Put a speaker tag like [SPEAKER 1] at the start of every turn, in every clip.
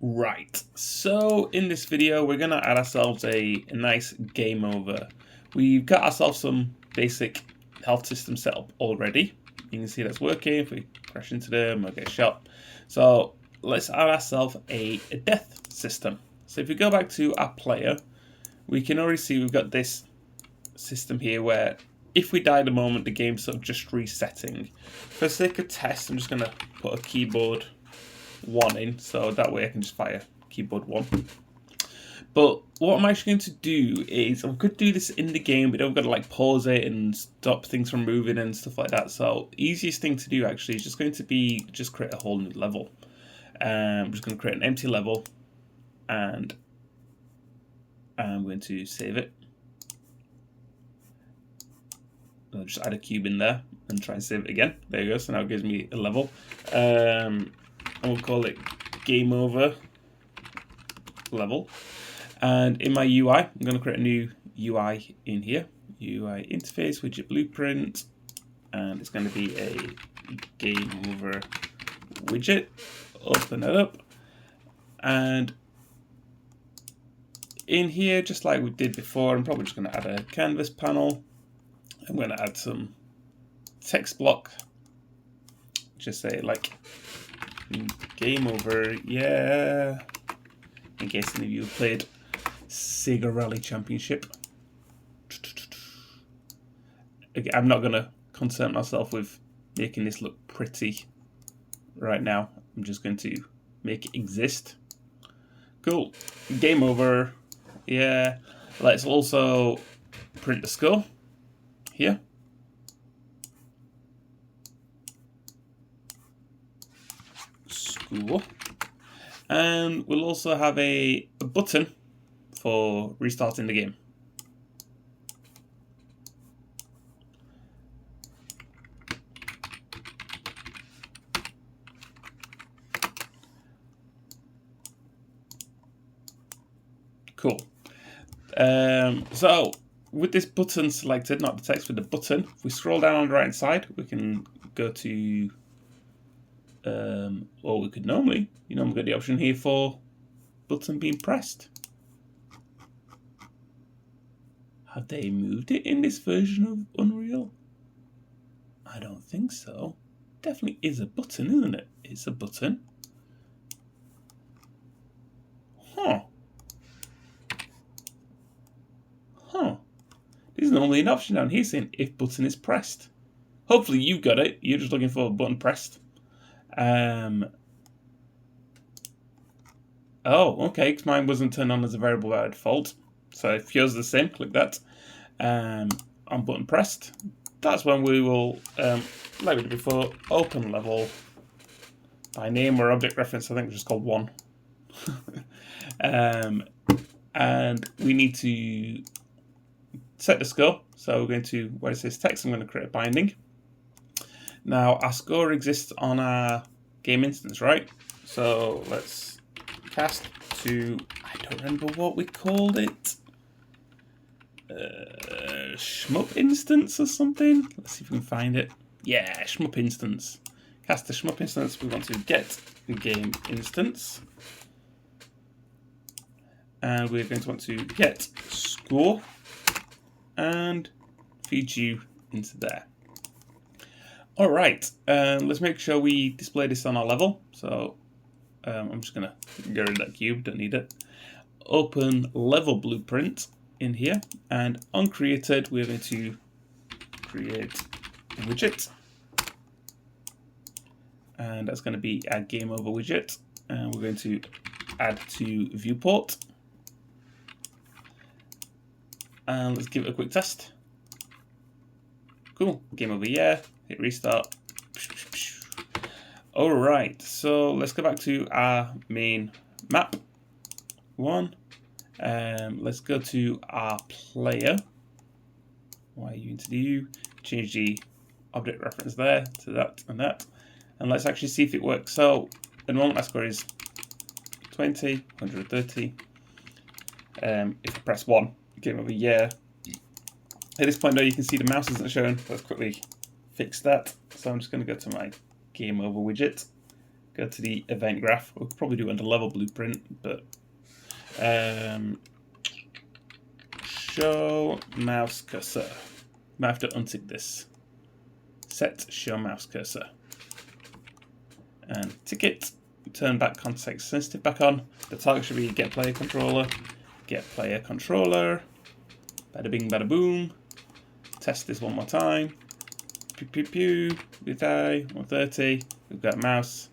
[SPEAKER 1] Right, so in this video we're going to add ourselves a nice game over. We've got ourselves some basic health system set up already. You can see that's working. If we crash into them, we'll get shot. So let's add ourselves a death system. So if we go back to our player, we can already see we've got this system here where if we die at the moment, the game's sort of just resetting. For the sake of test, I'm just going to put a keyboard 1 in, so that way I can just fire keyboard 1. But what I'm actually going to do is, I could do this in the game, but I've got to like pause it and stop things from moving and stuff like that. So easiest thing to do actually is just going to be just create a whole new level. I'm just going to create an empty level, and I'm going to save it. I'll just add a cube in there and try and save it again. There you go. So now it gives me a level. And we'll call it game over level. And in my UI, I'm going to create a new UI in here. UI interface, widget blueprint. And it's going to be a game over widget. Open it up. And in here, just like we did before, I'm probably just going to add a canvas panel. I'm going to add some text block. Just say like game over, yeah. In case any of you played Sega Rally Championship. Again, I'm not going to concern myself with making this look pretty right now. I'm just going to make it exist. Cool. Game over. Yeah. Let's also print the score here. Score. And we'll also have a button for restarting the game. Cool. So with this button selected, not the text, with the button, if we scroll down on the right hand side, we can go to, or we could normally, we've got the option here for button being pressed. Have they moved it in this version of Unreal? I don't think so. Definitely is a button, isn't it? It's a button. Huh. There's normally an option down here saying if button is pressed. Hopefully you got it. You're just looking for a button pressed. Oh, okay, because mine wasn't turned on as a variable by default. So if yours is the same, click that. On button pressed. That's when we will, like we did before, open level by name or object reference. I think it's just called 1. And we need to set the score. So we're going to, where it says text, I'm going to create a binding. Now our score exists on our game instance, right? So let's cast to, I don't remember what we called it. SHMUP instance or something. Let's see if we can find it. Yeah, SHMUP instance. Cast to SHMUP instance. We want to get game instance. And we're going to want to get score and feed you into there. All right, let's make sure we display this on our level. So I'm just going to get rid of that cube, don't need it. Open level blueprint in here, and on created, we're going to create a widget. And that's going to be our game over widget. And we're going to add to viewport. And let's give it a quick test. Cool, game over, yeah. Hit restart. All right, so let's go back to our main map. 1. Let's go to our player. YU into the U. Change the object reference there to that and that. And let's actually see if it works. So at the moment my score is 20, 130. If I press 1, game over, yeah. At this point though, you can see the mouse isn't showing. Let's quickly fix that. So I'm just going to go to my game over widget, go to the event graph. We'll probably do it under level blueprint, but show mouse cursor. Might have to untick this. Set show mouse cursor. And tick it. Turn back context sensitive back on. The target should be get player controller. Get player controller. Bada bing, bada boom. Test this one more time. Pew pew pew. We die. 130. We've got mouse.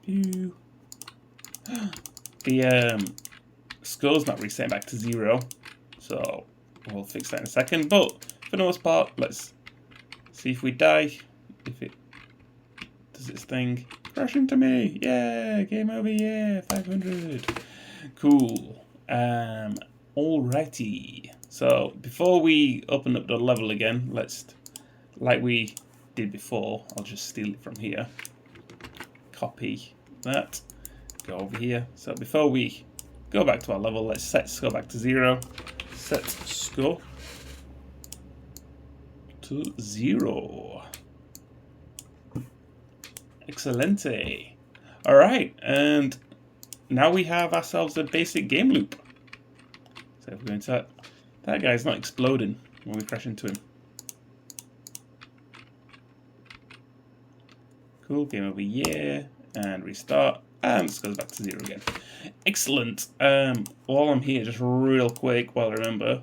[SPEAKER 1] Pew. The score's not resetting back to 0, so we'll fix that in a second. But for the most part, let's see if we die. If it does its thing. Crash into me! Yeah! Game over! Yeah! 500! Cool. Alrighty. So before we open up the level again, let's, like we did before, I'll just steal it from here. Copy that. Go over here. So before we go back to our level, let's set score back to 0. Set score to 0. Excelente. Alright, and now we have ourselves a basic game loop. So if we go into that guy's not exploding when we crash into him. Cool, game over here, and restart, and this goes back to 0 again. Excellent. While I'm here, just real quick, while I remember,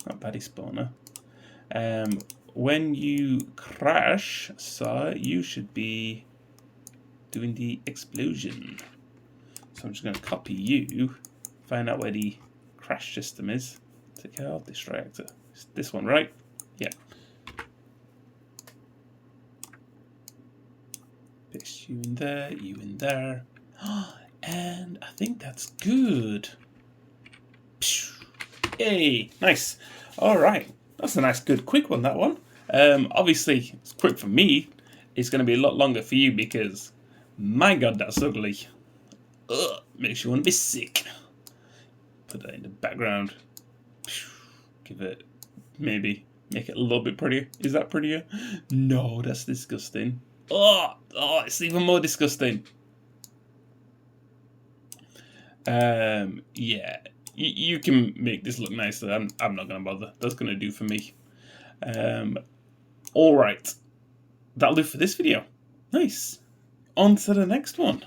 [SPEAKER 1] not baddie spawner. When you crash, so you should be doing the explosion. So I'm just going to copy you, find out where the crash system is. Take out this reactor. It's this one, right? Yeah. Paste you in there, you in there. And I think that's good. Yay, nice. All right, that's a nice, good, quick one, that one. Obviously, it's quick for me. It's going to be a lot longer for you because, my God, that's ugly. Ugh, makes you want to be sick. Put that in the background. Give it, maybe, make it a little bit prettier. Is that prettier? No, that's disgusting. Oh, it's even more disgusting. Yeah, you can make this look nicer. I'm not going to bother. That's going to do for me. Alright, that'll do for this video. Nice. On to the next one.